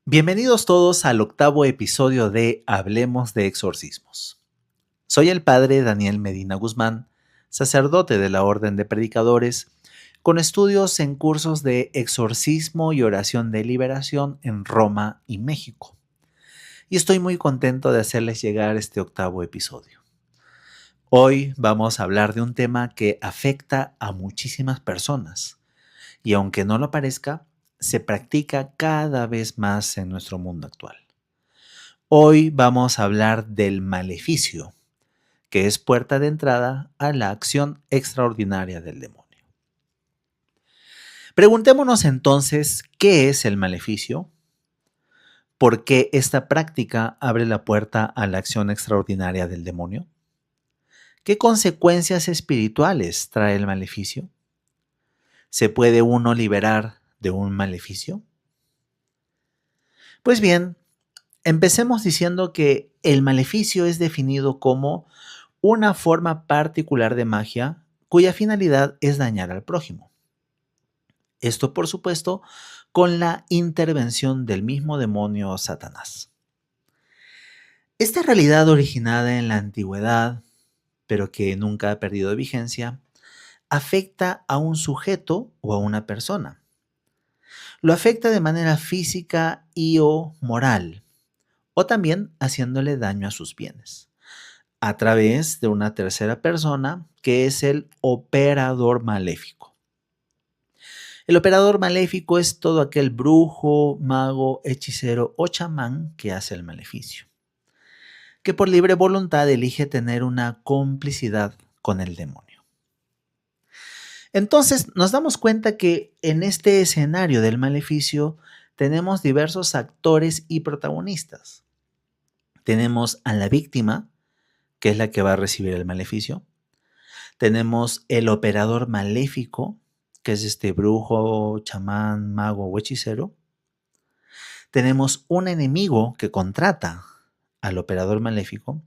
Bienvenidos todos al octavo episodio de Hablemos de Exorcismos. Soy el padre Daniel Medina Guzmán, sacerdote de la Orden de Predicadores, con estudios en cursos de exorcismo y oración de liberación en Roma y México. Y estoy muy contento de hacerles llegar este octavo episodio. Hoy vamos a hablar de un tema que afecta a muchísimas personas y aunque no lo parezca, se practica cada vez más en nuestro mundo actual. Hoy vamos a hablar del maleficio, que es puerta de entrada a la acción extraordinaria del demonio. Preguntémonos entonces, ¿qué es el maleficio? ¿Por qué esta práctica abre la puerta a la acción extraordinaria del demonio? ¿Qué consecuencias espirituales trae el maleficio? ¿Se puede uno liberar de un maleficio? Pues bien, empecemos diciendo que el maleficio es definido como una forma particular de magia cuya finalidad es dañar al prójimo. Esto, por supuesto, con la intervención del mismo demonio o Satanás. Esta realidad originada en la antigüedad, pero que nunca ha perdido vigencia, afecta a un sujeto o a una persona. Lo afecta de manera física y o moral, o también haciéndole daño a sus bienes, a través de una tercera persona que es el operador maléfico. El operador maléfico es todo aquel brujo, mago, hechicero o chamán que hace el maleficio, que por libre voluntad elige tener una complicidad con el demonio. Entonces nos damos cuenta que en este escenario del maleficio tenemos diversos actores y protagonistas. Tenemos a la víctima, que es la que va a recibir el maleficio. Tenemos el operador maléfico, que es este brujo, chamán, mago o hechicero. Tenemos un enemigo que contrata al operador maléfico,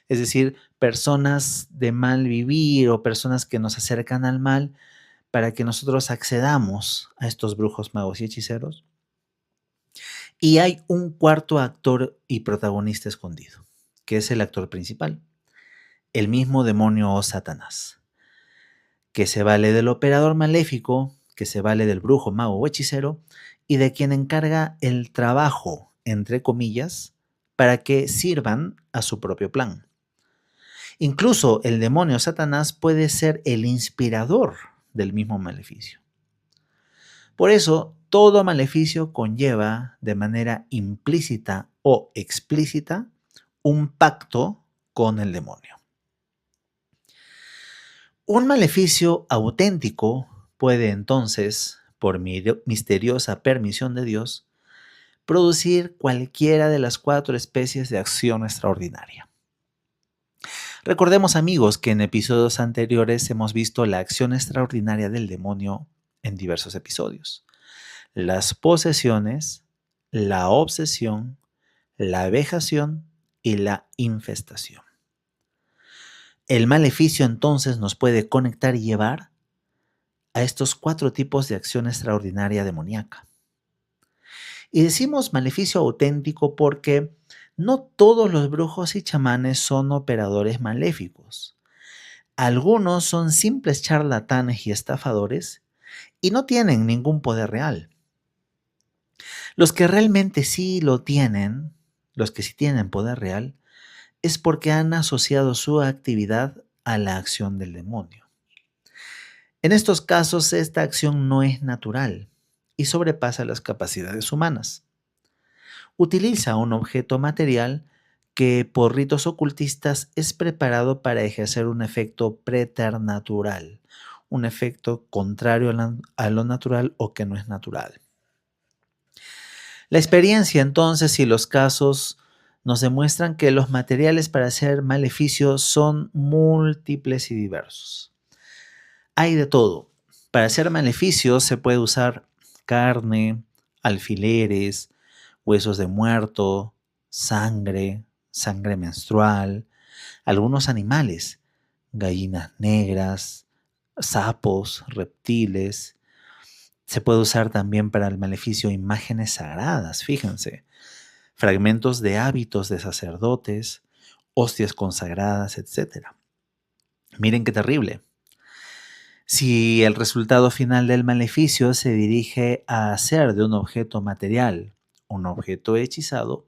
es decir, personas de mal vivir o personas que nos acercan al mal para que nosotros accedamos a estos brujos, magos y hechiceros. Y hay un cuarto actor y protagonista escondido, que es el actor principal, el mismo demonio o Satanás, que se vale del operador maléfico, que se vale del brujo, mago o hechicero, y de quien encarga el trabajo, entre comillas, para que sirvan a su propio plan. Incluso el demonio Satanás puede ser el inspirador del mismo maleficio. Por eso, todo maleficio conlleva de manera implícita o explícita un pacto con el demonio. Un maleficio auténtico puede entonces, por misteriosa permisión de Dios, producir cualquiera de las 4 especies de acción extraordinaria. Recordemos, amigos, que en episodios anteriores hemos visto la acción extraordinaria del demonio en diversos episodios. Las posesiones, la obsesión, la vejación y la infestación. El maleficio entonces nos puede conectar y llevar a estos 4 tipos de acción extraordinaria demoníaca. Y decimos maleficio auténtico porque no todos los brujos y chamanes son operadores maléficos. Algunos son simples charlatanes y estafadores y no tienen ningún poder real. Los que realmente sí lo tienen, los que sí tienen poder real, es porque han asociado su actividad a la acción del demonio. En estos casos, esta acción no es natural y sobrepasa las capacidades humanas. Utiliza un objeto material que por ritos ocultistas es preparado para ejercer un efecto preternatural, un efecto contrario a lo natural o que no es natural. La experiencia entonces y los casos nos demuestran que los materiales para hacer maleficios son múltiples y diversos. Hay de todo. Para hacer maleficios se puede usar carne, alfileres, huesos de muerto, sangre menstrual, algunos animales, gallinas negras, sapos, reptiles, Se puede usar también para el maleficio imágenes sagradas, fíjense, fragmentos de hábitos de sacerdotes, hostias consagradas, etcétera. Miren qué terrible. Si el resultado final del maleficio se dirige a hacer de un objeto material un objeto hechizado,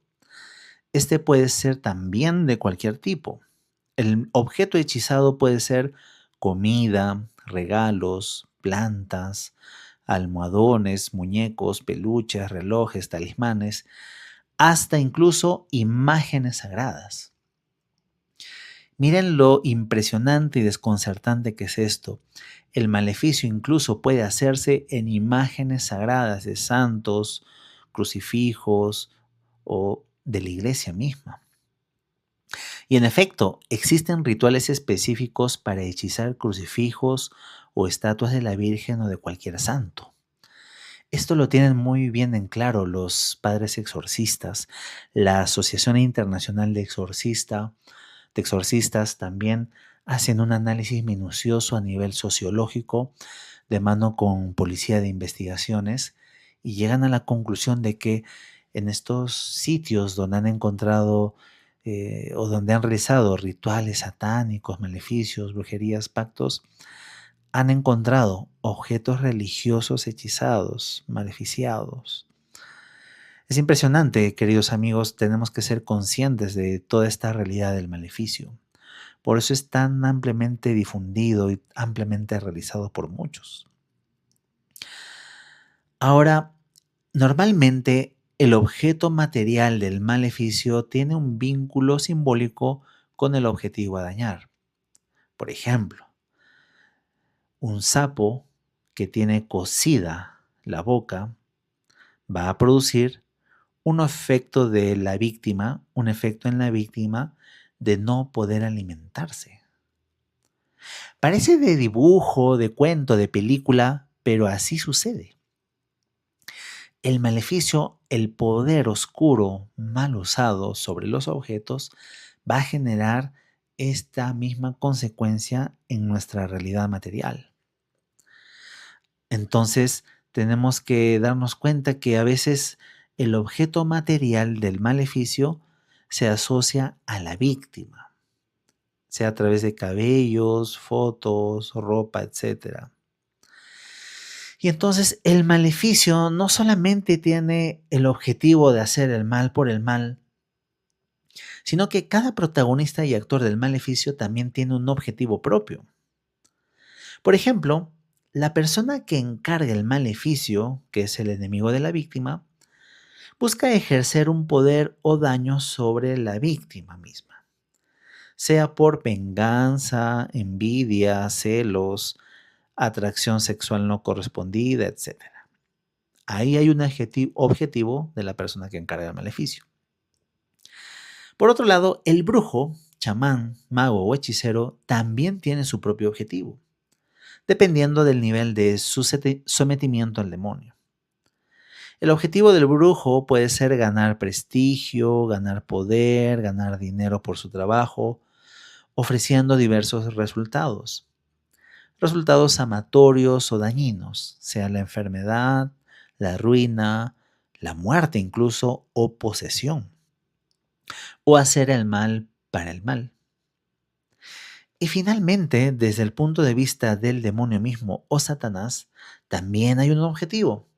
este puede ser también de cualquier tipo. El objeto hechizado puede ser comida, regalos, plantas, almohadones, muñecos, peluches, relojes, talismanes, hasta incluso imágenes sagradas. Miren lo impresionante y desconcertante que es esto. El maleficio incluso puede hacerse en imágenes sagradas de santos, crucifijos o de la iglesia misma. Y en efecto, existen rituales específicos para hechizar crucifijos o estatuas de la Virgen o de cualquier santo. Esto lo tienen muy bien en claro los padres exorcistas. La Asociación Internacional de Exorcistas también hacen un análisis minucioso a nivel sociológico de mano con policía de investigaciones y llegan a la conclusión de que en estos sitios donde han encontrado o donde han realizado rituales satánicos, maleficios, brujerías, pactos, han encontrado objetos religiosos hechizados, maleficiados. Es impresionante, queridos amigos, tenemos que ser conscientes de toda esta realidad del maleficio. Por eso es tan ampliamente difundido y ampliamente realizado por muchos. Ahora, normalmente el objeto material del maleficio tiene un vínculo simbólico con el objetivo a dañar. Por ejemplo, un sapo que tiene cosida la boca va a producir un efecto de la víctima, un efecto en la víctima de no poder alimentarse. Parece de dibujo, de cuento, de película, pero así sucede. El maleficio, el poder oscuro mal usado sobre los objetos, va a generar esta misma consecuencia en nuestra realidad material. Entonces, tenemos que darnos cuenta que a veces el objeto material del maleficio se asocia a la víctima, sea a través de cabellos, fotos, ropa, etc. Y entonces el maleficio no solamente tiene el objetivo de hacer el mal por el mal, sino que cada protagonista y actor del maleficio también tiene un objetivo propio. Por ejemplo, la persona que encarga el maleficio, que es el enemigo de la víctima, busca ejercer un poder o daño sobre la víctima misma, sea por venganza, envidia, celos, atracción sexual no correspondida, etc. Ahí hay un objetivo de la persona que encarga el maleficio. Por otro lado, el brujo, chamán, mago o hechicero también tiene su propio objetivo, dependiendo del nivel de su sometimiento al demonio. El objetivo del brujo puede ser ganar prestigio, ganar poder, ganar dinero por su trabajo, ofreciendo diversos resultados. Resultados amatorios o dañinos, sea la enfermedad, la ruina, la muerte incluso o posesión. O hacer el mal para el mal. Y finalmente, desde el punto de vista del demonio mismo o Satanás, también hay un objetivo.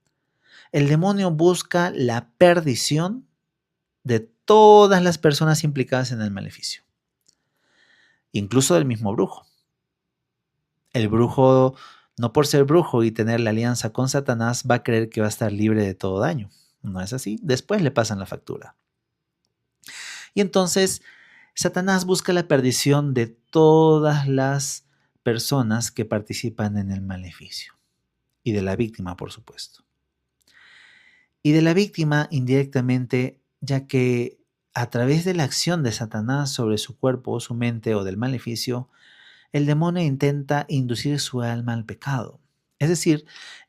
El demonio busca la perdición de todas las personas implicadas en el maleficio, incluso del mismo brujo. El brujo, no por ser brujo y tener la alianza con Satanás, va a creer que va a estar libre de todo daño. No es así. Después le pasan la factura. Y entonces, Satanás busca la perdición de todas las personas que participan en el maleficio. Y de la víctima, por supuesto. Y de la víctima indirectamente, ya que a través de la acción de Satanás sobre su cuerpo, su mente o del maleficio, el demonio intenta inducir su alma al pecado. Es decir,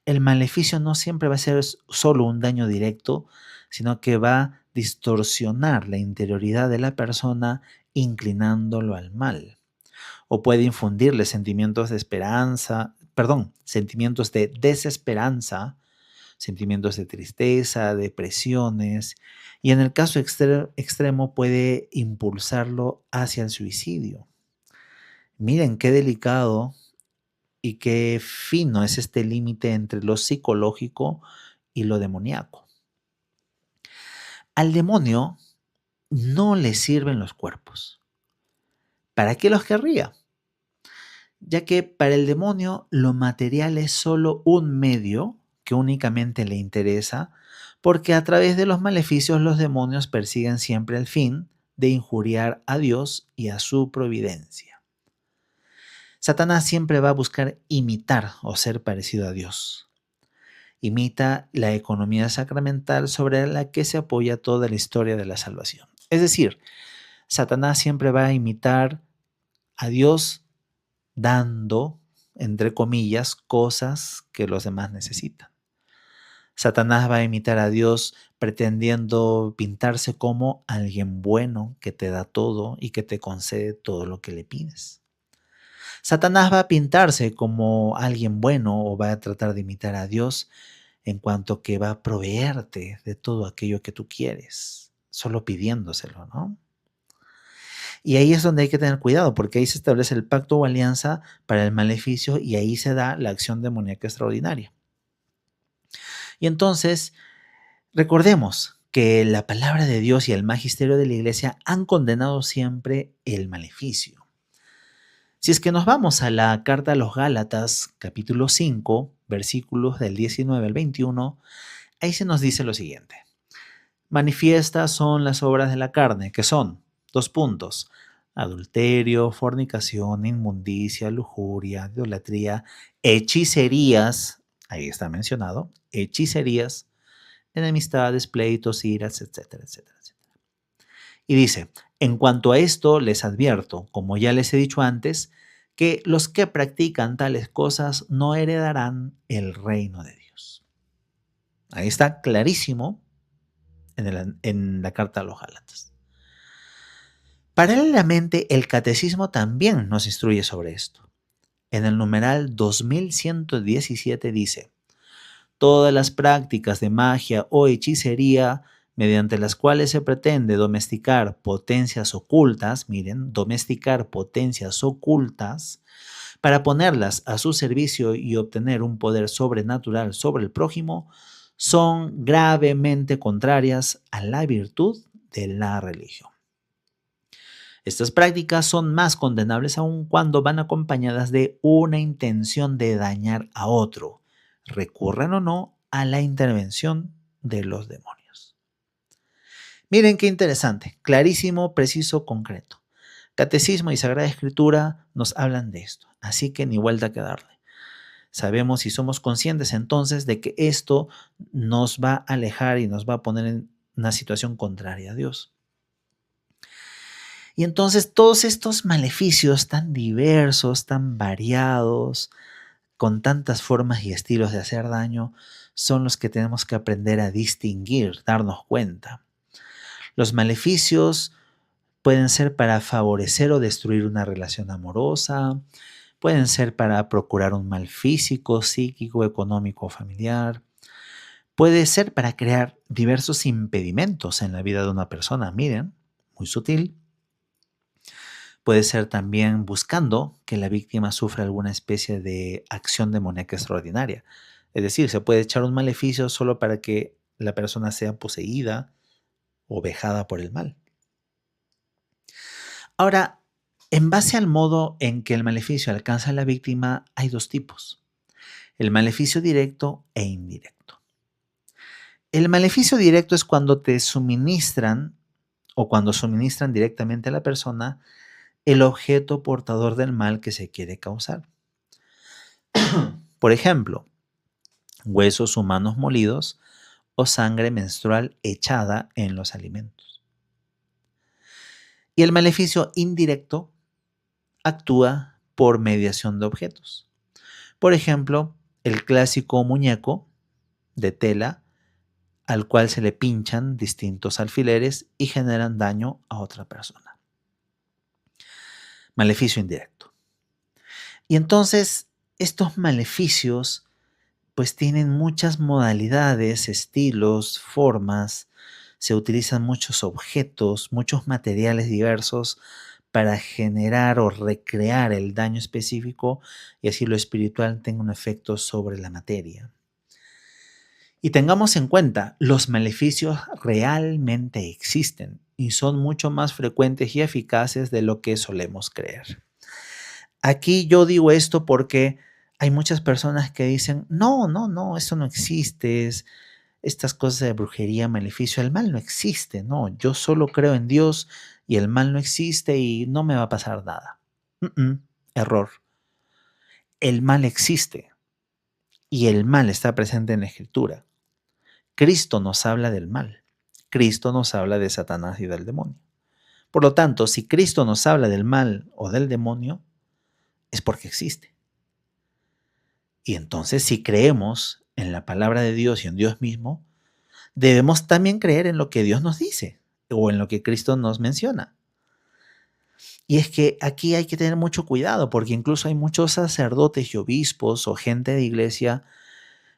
el maleficio no siempre va a ser solo un daño directo, sino que va a distorsionar la interioridad de la persona inclinándolo al mal. O puede infundirle sentimientos de esperanza, sentimientos de desesperanza sentimientos de tristeza, depresiones, y en el caso extremo puede impulsarlo hacia el suicidio. Miren qué delicado y qué fino es este límite entre lo psicológico y lo demoníaco. Al demonio no le sirven los cuerpos. ¿Para qué los querría? Ya que para el demonio lo material es solo un medio que únicamente le interesa, porque a través de los maleficios los demonios persiguen siempre el fin de injuriar a Dios y a su providencia. Satanás siempre va a buscar imitar o ser parecido a Dios. Imita la economía sacramental sobre la que se apoya toda la historia de la salvación. Es decir, Satanás siempre va a imitar a Dios dando, entre comillas, cosas que los demás necesitan. Satanás va a imitar a Dios pretendiendo pintarse como alguien bueno que te da todo y que te concede todo lo que le pides. Satanás va a pintarse como alguien bueno o va a tratar de imitar a Dios en cuanto que va a proveerte de todo aquello que tú quieres, solo pidiéndoselo, ¿no? Y ahí es donde hay que tener cuidado, porque ahí se establece el pacto o alianza para el maleficio y ahí se da la acción demoníaca extraordinaria. Y entonces, recordemos que la palabra de Dios y el magisterio de la iglesia han condenado siempre el maleficio. Si es que nos vamos a la carta a los Gálatas, capítulo 5, versículos del 19 al 21, ahí se nos dice lo siguiente. Manifiestas son las obras de la carne, que son, adulterio, fornicación, inmundicia, lujuria, idolatría, hechicerías, ahí está mencionado, hechicerías, enemistades, pleitos, iras, etcétera, etcétera, etcétera. Y dice, en cuanto a esto les advierto, como ya les he dicho antes, que los que practican tales cosas no heredarán el reino de Dios. Ahí está clarísimo en la carta a los Gálatas. Paralelamente, el catecismo también nos instruye sobre esto. En el numeral 2117 dice, todas las prácticas de magia o hechicería mediante las cuales se pretende domesticar potencias ocultas, miren, domesticar potencias ocultas, para ponerlas a su servicio y obtener un poder sobrenatural sobre el prójimo, son gravemente contrarias a la virtud de la religión. Estas prácticas son más condenables aún cuando van acompañadas de una intención de dañar a otro, recurran o no a la intervención de los demonios. Miren qué interesante, clarísimo, preciso, concreto. Catecismo y Sagrada Escritura nos hablan de esto, así que ni vuelta que darle. Sabemos y somos conscientes entonces de que esto nos va a alejar y nos va a poner en una situación contraria a Dios. Y entonces todos estos maleficios tan diversos, tan variados, con tantas formas y estilos de hacer daño, son los que tenemos que aprender a distinguir, darnos cuenta. Los maleficios pueden ser para favorecer o destruir una relación amorosa, pueden ser para procurar un mal físico, psíquico, económico o familiar, puede ser para crear diversos impedimentos en la vida de una persona, miren, muy sutil. Puede ser también buscando que la víctima sufra alguna especie de acción demoníaca extraordinaria. Es decir, se puede echar un maleficio solo para que la persona sea poseída o vejada por el mal. Ahora, en base al modo en que el maleficio alcanza a la víctima, hay dos tipos: el maleficio directo e indirecto. El maleficio directo es cuando te suministran o cuando suministran directamente a la persona el objeto portador del mal que se quiere causar. Por ejemplo, huesos humanos molidos o sangre menstrual echada en los alimentos. Y el maleficio indirecto actúa por mediación de objetos. Por ejemplo, el clásico muñeco de tela al cual se le pinchan distintos alfileres y generan daño a otra persona. Maleficio indirecto. Y entonces, estos maleficios pues tienen muchas modalidades, estilos, formas, se utilizan muchos objetos, muchos materiales diversos para generar o recrear el daño específico y así lo espiritual tenga un efecto sobre la materia. Y tengamos en cuenta, los maleficios realmente existen y son mucho más frecuentes y eficaces de lo que solemos creer. Aquí yo digo esto porque hay muchas personas que dicen, no, no, no, eso no existe, estas cosas de brujería, maleficio, el mal no existe, no, yo solo creo en Dios y el mal no existe y no me va a pasar nada. Error. El mal existe y el mal está presente en la Escritura. Cristo nos habla del mal. Cristo nos habla de Satanás y del demonio. Por lo tanto, si Cristo nos habla del mal o del demonio, es porque existe. Y entonces, si creemos en la palabra de Dios y en Dios mismo, debemos también creer en lo que Dios nos dice o en lo que Cristo nos menciona. Y es que aquí hay que tener mucho cuidado porque incluso hay muchos sacerdotes y obispos o gente de iglesia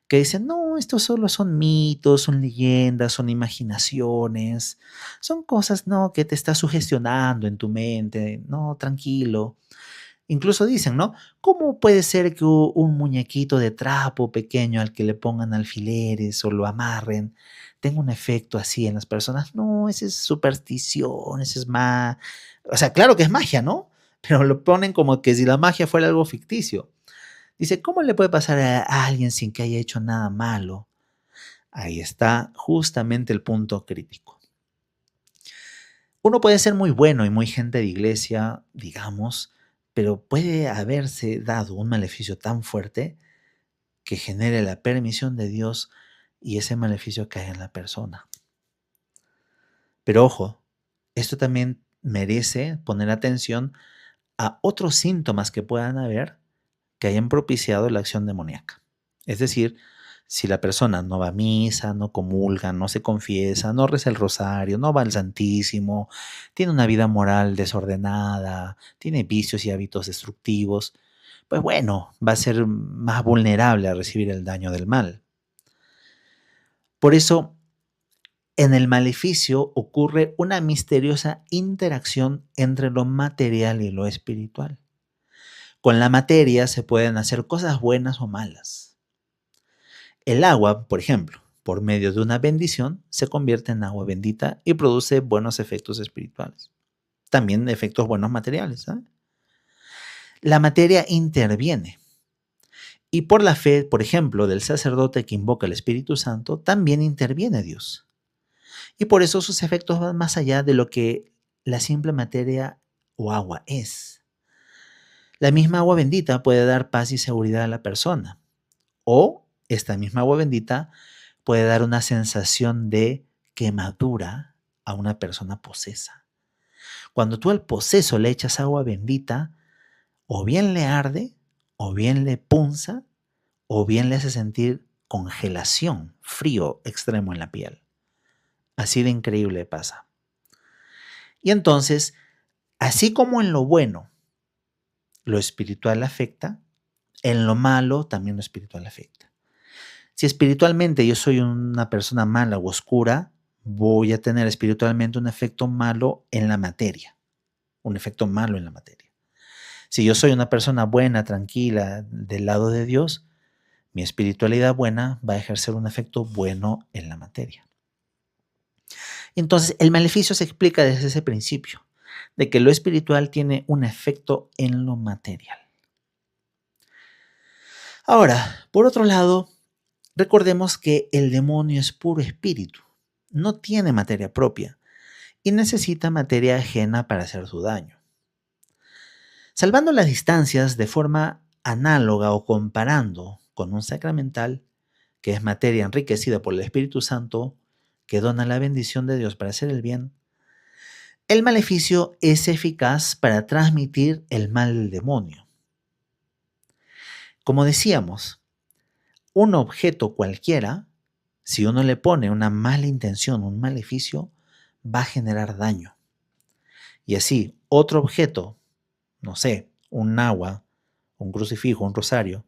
que dicen, no, estos solo son mitos, son leyendas, son imaginaciones, son cosas, no, que te estás sugestionando en tu mente, no, tranquilo. Incluso dicen, ¿no? ¿Cómo puede ser que un muñequito de trapo pequeño al que le pongan alfileres o lo amarren tenga un efecto así en las personas? No, esa es superstición, esa es magia. O sea, claro que es magia, ¿no? Pero lo ponen como que si la magia fuera algo ficticio. Dice, ¿cómo le puede pasar a alguien sin que haya hecho nada malo? Ahí está justamente el punto crítico. Uno puede ser muy bueno y muy gente de iglesia, digamos, pero puede haberse dado un maleficio tan fuerte que genere la permisión de Dios y ese maleficio cae en la persona. Pero ojo, esto también merece poner atención a otros síntomas que puedan haber que hayan propiciado la acción demoníaca. Es decir, si la persona no va a misa, no comulga, no se confiesa, no reza el rosario, no va al Santísimo, tiene una vida moral desordenada, tiene vicios y hábitos destructivos, pues bueno, va a ser más vulnerable a recibir el daño del mal. Por eso, en el maleficio ocurre una misteriosa interacción entre lo material y lo espiritual. Con la materia se pueden hacer cosas buenas o malas. El agua, por ejemplo, por medio de una bendición, se convierte en agua bendita y produce buenos efectos espirituales. También efectos buenos materiales. ¿Eh? La materia interviene. Y por la fe, por ejemplo, del sacerdote que invoca el Espíritu Santo, también interviene Dios. Y por eso sus efectos van más allá de lo que la simple materia o agua es. La misma agua bendita puede dar paz y seguridad a la persona. O esta misma agua bendita puede dar una sensación de quemadura a una persona posesa. Cuando tú al poseso le echas agua bendita, o bien le arde, o bien le punza, o bien le hace sentir congelación, frío extremo en la piel. Así de increíble pasa. Y entonces, así como en lo bueno lo espiritual afecta, en lo malo también lo espiritual afecta. Si espiritualmente yo soy una persona mala o oscura, voy a tener espiritualmente un efecto malo en la materia, un efecto malo en la materia. Si yo soy una persona buena, tranquila, del lado de Dios, mi espiritualidad buena va a ejercer un efecto bueno en la materia. Entonces, el maleficio se explica desde ese principio, de que lo espiritual tiene un efecto en lo material. Ahora, por otro lado, recordemos que el demonio es puro espíritu, no tiene materia propia y necesita materia ajena para hacer su daño. Salvando las distancias de forma análoga o comparando con un sacramental, que es materia enriquecida por el Espíritu Santo, que dona la bendición de Dios para hacer el bien, el maleficio es eficaz para transmitir el mal del demonio. Como decíamos, un objeto cualquiera, si uno le pone una mala intención, un maleficio, va a generar daño. Y así, otro objeto, no sé, un agua, un crucifijo, un rosario,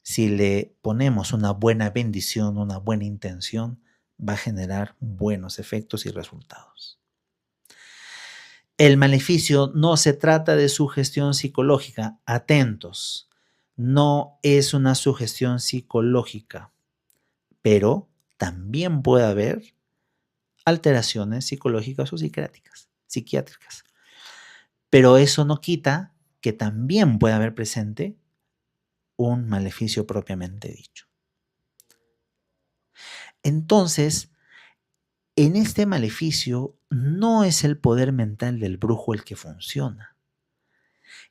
Si le ponemos una buena bendición, una buena intención, va a generar buenos efectos y resultados. El maleficio no se trata de sugestión psicológica. Atentos, no es una sugestión psicológica, pero también puede haber alteraciones psicológicas o psiquiátricas. Pero eso no quita que también puede haber presente un maleficio propiamente dicho. Entonces, en este maleficio no es el poder mental del brujo el que funciona.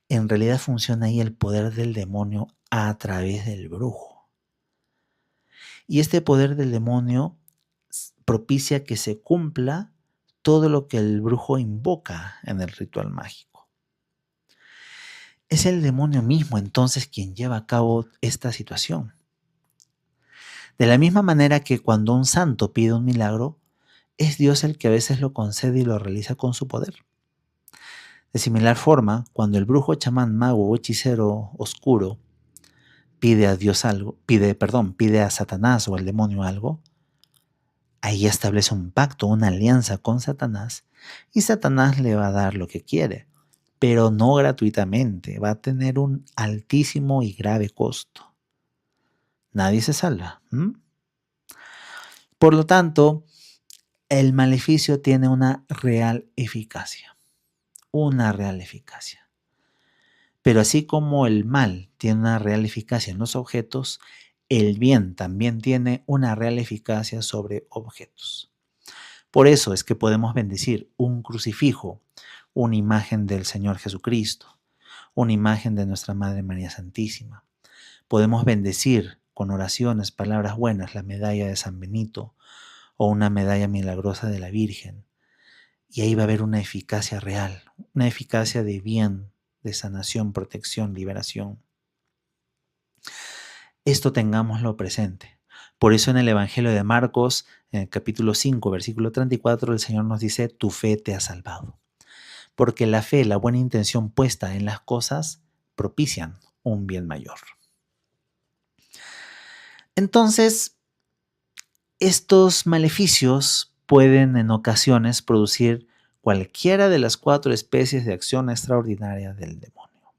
En realidad funciona ahí el poder del demonio a través del brujo. Y este poder del demonio propicia que se cumpla todo lo que el brujo invoca en el ritual mágico. Es el demonio mismo entonces quien lleva a cabo esta situación. De la misma manera que cuando un santo pide un milagro, es Dios el que a veces lo concede y lo realiza con su poder. De similar forma, cuando el brujo, chamán, mago o hechicero oscuro pide a Dios algo, pide a Satanás o al demonio algo, ahí establece un pacto, una alianza con Satanás, y Satanás le va a dar lo que quiere, pero no gratuitamente, va a tener un altísimo y grave costo. Nadie se salva. Por lo tanto, el maleficio tiene una real eficacia. Pero así como el mal tiene una real eficacia en los objetos, el bien también tiene una real eficacia sobre objetos. Por eso es que podemos bendecir un crucifijo, una imagen del Señor Jesucristo, una imagen de nuestra Madre María Santísima. Podemos bendecir con oraciones, palabras buenas, la medalla de San Benito o una medalla milagrosa de la Virgen. Y ahí va a haber una eficacia real, una eficacia de bien, de sanación, protección, liberación. Esto tengámoslo presente. Por eso en el Evangelio de Marcos, en el capítulo 5, versículo 34, el Señor nos dice, tu fe te ha salvado. Porque la fe, la buena intención puesta en las cosas, propician un bien mayor. Entonces, estos maleficios pueden en ocasiones producir cualquiera de las 4 especies de acción extraordinaria del demonio.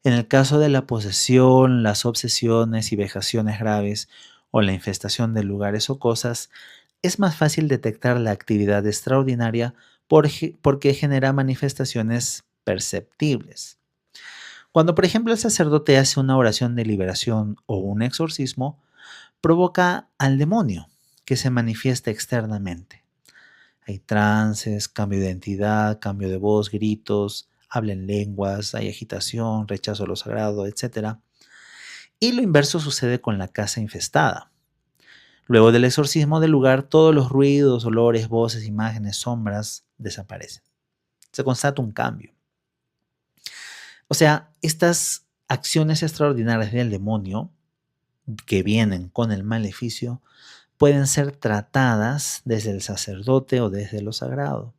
En el caso de la posesión, las obsesiones y vejaciones graves o la infestación de lugares o cosas, es más fácil detectar la actividad extraordinaria porque genera manifestaciones perceptibles. Cuando, por ejemplo, el sacerdote hace una oración de liberación o un exorcismo, provoca al demonio que se manifiesta externamente. Hay trances, cambio de identidad, cambio de voz, gritos, habla en lenguas, hay agitación, rechazo a lo sagrado, etc. Y lo inverso sucede con la casa infestada. Luego del exorcismo del lugar, todos los ruidos, olores, voces, imágenes, sombras desaparecen. Se constata un cambio. O sea, estas acciones extraordinarias del demonio que vienen con el maleficio pueden ser tratadas desde el sacerdote o desde lo sagrado.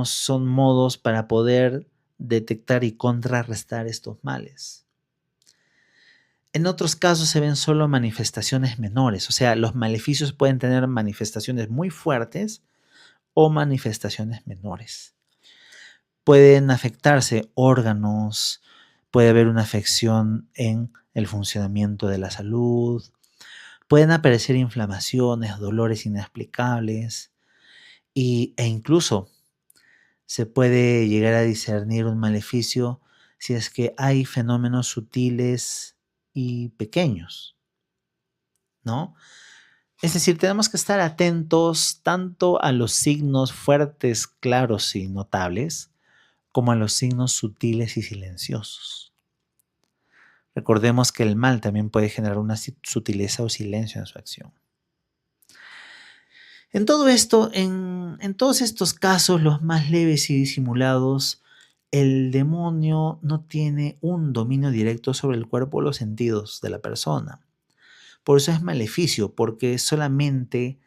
Son modos para poder detectar y contrarrestar estos males. En otros casos se ven solo manifestaciones menores, o sea, los maleficios pueden tener manifestaciones muy fuertes o manifestaciones menores. Pueden afectarse órganos, puede haber una afección en el funcionamiento de la salud, pueden aparecer inflamaciones, dolores inexplicables e incluso se puede llegar a discernir un maleficio si es que hay fenómenos sutiles y pequeños, ¿no? Es decir, tenemos que estar atentos tanto a los signos fuertes, claros y notables, como a los signos sutiles y silenciosos. Recordemos que el mal también puede generar una sutileza o silencio en su acción. En todo esto, en todos estos casos, los más leves y disimulados, el demonio no tiene un dominio directo sobre el cuerpo o los sentidos de la persona. Por eso es maleficio, porque solamente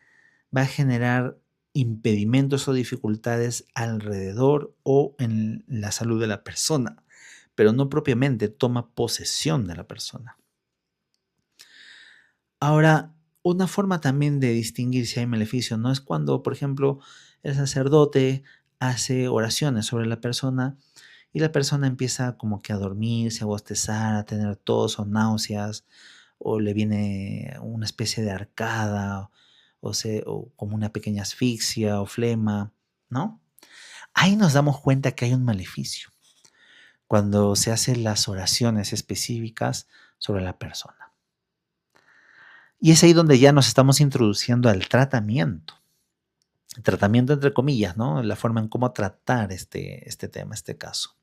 va a generar impedimentos o dificultades alrededor o en la salud de la persona, pero no propiamente toma posesión de la persona. Ahora, una forma también de distinguir si hay maleficio no es cuando, por ejemplo, el sacerdote hace oraciones sobre la persona y la persona empieza como que a dormirse, a bostezar, a tener tos o náuseas, o le viene una especie de arcada, o como una pequeña asfixia o flema, ¿no? Ahí nos damos cuenta que hay un maleficio, cuando se hacen las oraciones específicas sobre la persona. Y es ahí donde ya nos estamos introduciendo al tratamiento. El tratamiento entre comillas, ¿no? La forma en cómo tratar este tema, este caso.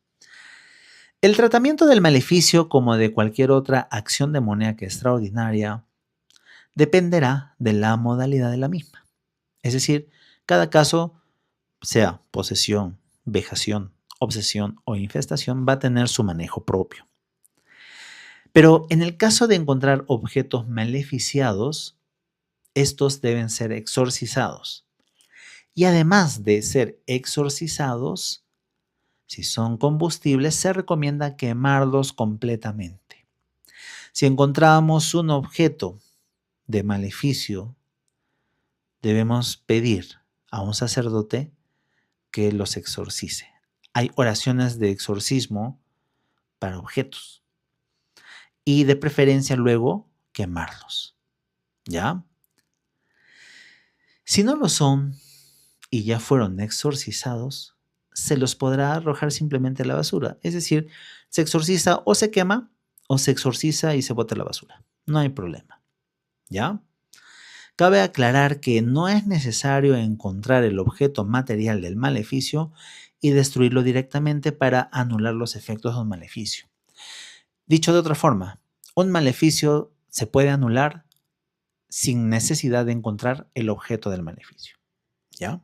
El tratamiento del maleficio, como de cualquier otra acción demoníaca extraordinaria, dependerá de la modalidad de la misma. Es decir, cada caso, sea posesión, vejación, obsesión o infestación, va a tener su manejo propio. Pero en el caso de encontrar objetos maleficiados, estos deben ser exorcizados. Y además de ser exorcizados, si son combustibles, se recomienda quemarlos completamente. Si encontramos un objeto de maleficio, debemos pedir a un sacerdote que los exorcice. Hay oraciones de exorcismo para objetos y de preferencia luego quemarlos, ¿ya? Si no lo son y ya fueron exorcizados, se los podrá arrojar simplemente a la basura. Es decir, se exorciza o se quema o se exorciza y se bota a la basura. No hay problema, ¿ya? Cabe aclarar que no es necesario encontrar el objeto material del maleficio y destruirlo directamente para anular los efectos de un maleficio. Dicho de otra forma, un maleficio se puede anular sin necesidad de encontrar el objeto del maleficio, ¿ya?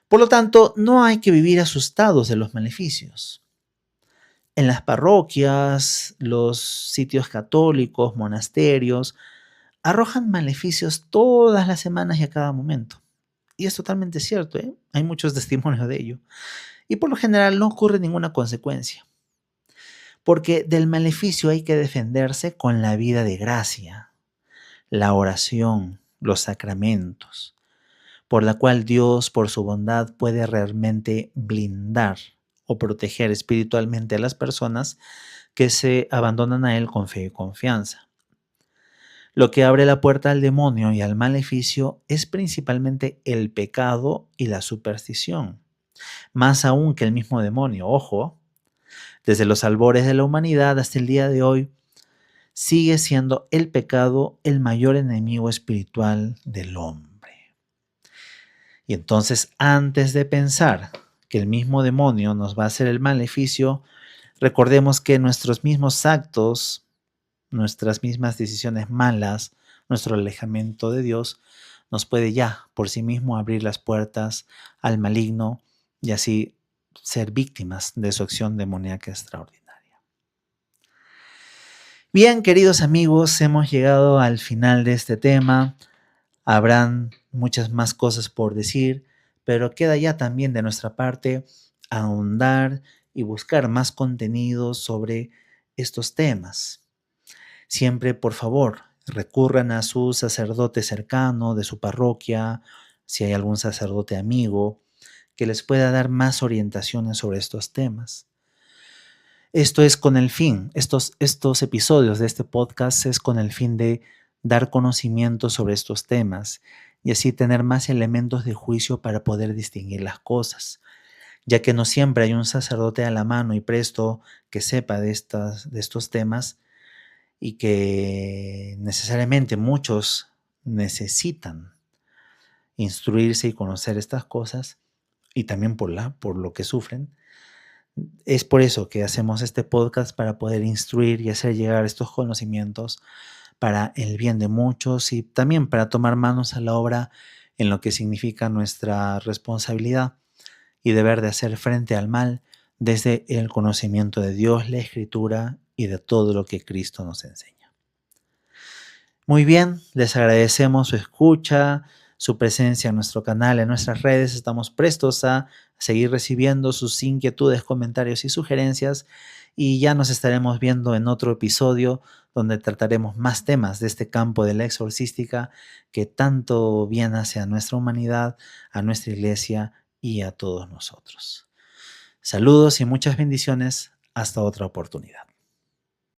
Por lo tanto, no hay que vivir asustados de los maleficios. En las parroquias, los sitios católicos, monasterios, arrojan maleficios todas las semanas y a cada momento. Y es totalmente cierto, ¿eh? Hay muchos testimonios de ello. Y por lo general no ocurre ninguna consecuencia. Porque del maleficio hay que defenderse con la vida de gracia, la oración, los sacramentos, por la cual Dios, por su bondad, puede realmente blindar o proteger espiritualmente a las personas que se abandonan a Él con fe y confianza. Lo que abre la puerta al demonio y al maleficio es principalmente el pecado y la superstición, más aún que el mismo demonio. Ojo, desde los albores de la humanidad hasta el día de hoy, sigue siendo el pecado el mayor enemigo espiritual del hombre. Y entonces, antes de pensar que el mismo demonio nos va a hacer el maleficio, recordemos que nuestros mismos actos, nuestras mismas decisiones malas, nuestro alejamiento de Dios, nos puede ya por sí mismo abrir las puertas al maligno y así ser víctimas de su acción demoníaca extraordinaria. Bien, queridos amigos, hemos llegado al final de este tema. Habrán muchas más cosas por decir, pero queda ya también de nuestra parte ahondar y buscar más contenido sobre estos temas. Siempre, por favor, recurran a su sacerdote cercano de su parroquia, si hay algún sacerdote amigo, que les pueda dar más orientaciones sobre estos temas. Esto es con el fin, estos episodios de este podcast es con el fin de dar conocimiento sobre estos temas y así tener más elementos de juicio para poder distinguir las cosas, ya que no siempre hay un sacerdote a la mano y presto que sepa de estos temas y que necesariamente muchos necesitan instruirse y conocer estas cosas y también por lo que sufren. Es por eso que hacemos este podcast, para poder instruir y hacer llegar estos conocimientos para el bien de muchos y también para tomar manos a la obra en lo que significa nuestra responsabilidad y deber de hacer frente al mal desde el conocimiento de Dios, la Escritura y de todo lo que Cristo nos enseña. Muy bien, les agradecemos su escucha, su presencia en nuestro canal, en nuestras redes. Estamos prestos a seguir recibiendo sus inquietudes, comentarios y sugerencias. Y ya nos estaremos viendo en otro episodio donde trataremos más temas de este campo de la exorcística que tanto bien hace a nuestra humanidad, a nuestra iglesia y a todos nosotros. Saludos y muchas bendiciones. Hasta otra oportunidad.